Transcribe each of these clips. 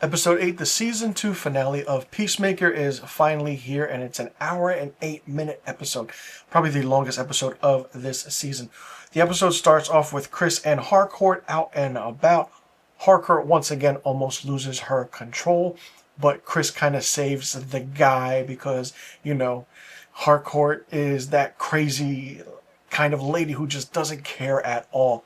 Episode 8, the Season 2 finale of Peacemaker is finally here, and it's an hour and 8-minute episode. Probably the longest episode of this season. The episode starts off with Chris and Harcourt out and about. Harcourt once again almost loses her control, but Chris kind of saves the guy because, Harcourt is that crazy kind of lady who just doesn't care at all.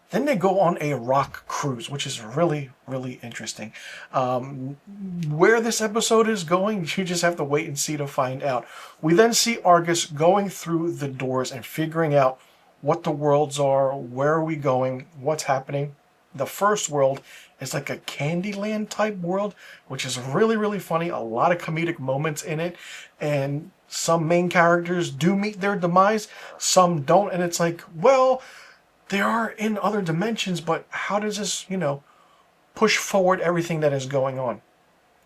Then they go on a rock cruise, which is really, really interesting. Where this episode is going, you just have to wait and see to find out. We then see Argus going through the doors and figuring out what the worlds are, where are we going, what's happening. The first world is like a Candyland type world, which is really, really funny. A lot of comedic moments in it. And some main characters do meet their demise, some don't. And it's like, well, they are in other dimensions, but how does this, push forward everything that is going on?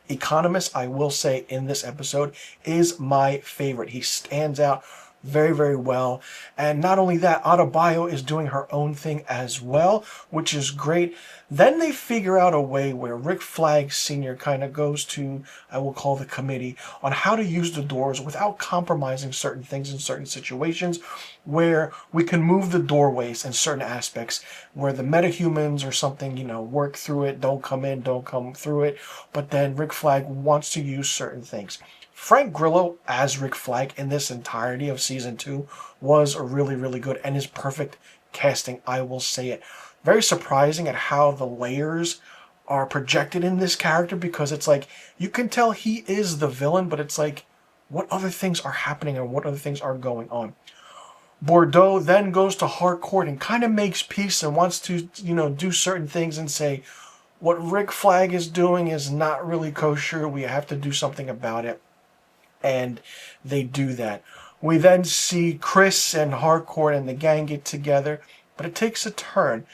Economist, I will say, in this episode is my favorite. He stands out very, very well. And not only that, Adebayo is doing her own thing as well, which is great. Then they figure out a way where Rick Flag Sr. kind of goes to, I will call the committee, on how to use the doors without compromising certain things in certain situations, where we can move the doorways in certain aspects, where the metahumans or something, work through it, don't come in, don't come through it, but then Rick Flag wants to use certain things. Frank Grillo as Rick Flag in this entirety of Season 2 was really, really good and is perfect casting, I will say it. Very surprising at how the layers are projected in this character, because it's like, you can tell he is the villain, but it's like, what other things are happening and what other things are going on? Bordeaux then goes to Harcourt and kind of makes peace and wants to, do certain things and say, what Rick Flag is doing is not really kosher. We have to do something about it. And they do that. We then see Chris and Harcourt and the gang get together, but it takes a turn.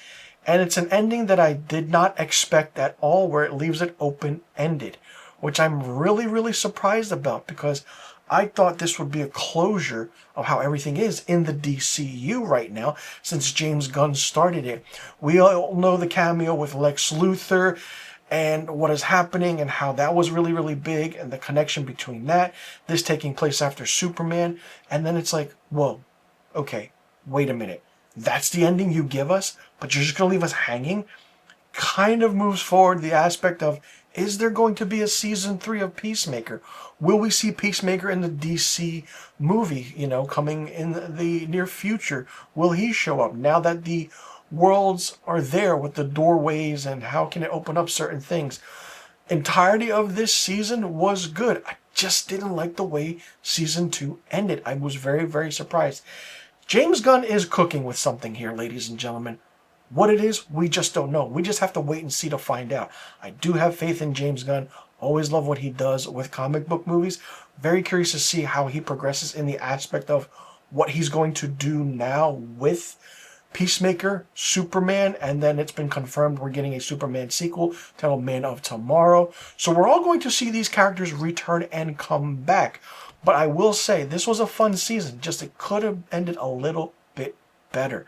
And it's an ending that I did not expect at all, where it leaves it open-ended, which I'm really, really surprised about, because I thought this would be a closure of how everything is in the DCU right now, since James Gunn started it. We all know the cameo with Lex Luthor and what is happening and how that was really, really big, and the connection between that, this taking place after Superman, and then it's like, whoa, okay, wait a minute. That's the ending you give us, but you're just going to leave us hanging? Kind of moves forward the aspect of, is there going to be a Season 3 of Peacemaker? Will we see Peacemaker in the DC movie, coming in the near future? Will he show up now that the worlds are there with the doorways, and how can it open up certain things? Entirety of this season was good. I just didn't like the way Season 2 ended. I was very, very surprised. James Gunn is cooking with something here, ladies and gentlemen. What it is, we just don't know. We just have to wait and see to find out. I do have faith in James Gunn. Always love what he does with comic book movies. Very curious to see how he progresses in the aspect of what he's going to do now with Peacemaker, Superman, and then it's been confirmed we're getting a Superman sequel titled Man of Tomorrow. So we're all going to see these characters return and come back. But I will say, this was a fun season. Just it could have ended a little bit better.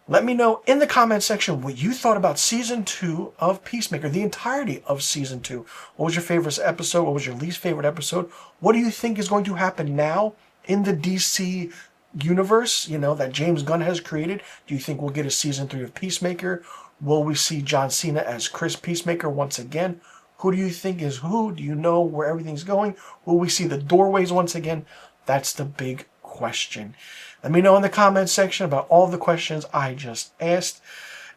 Let me know in the comment section what you thought about Season 2 of Peacemaker, the entirety of Season 2. What was your favorite episode? What was your least favorite episode? What do you think is going to happen now in the DC universe, that James Gunn has created? Do you think we'll get a Season 3 of Peacemaker? Will we see John Cena as Chris Peacemaker once again? Who do you think is who? Do you know where everything's going? Will we see the doorways once again? That's the big question. Let me know in the comments section about all the questions I just asked.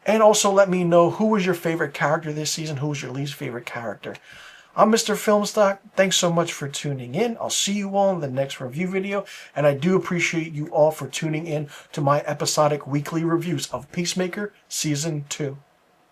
And also let me know, who was your favorite character this season? Who was your least favorite character? I'm Mr. Filmstock. Thanks so much for tuning in. I'll see you all in the next review video. And I do appreciate you all for tuning in to my episodic weekly reviews of Peacemaker Season 2.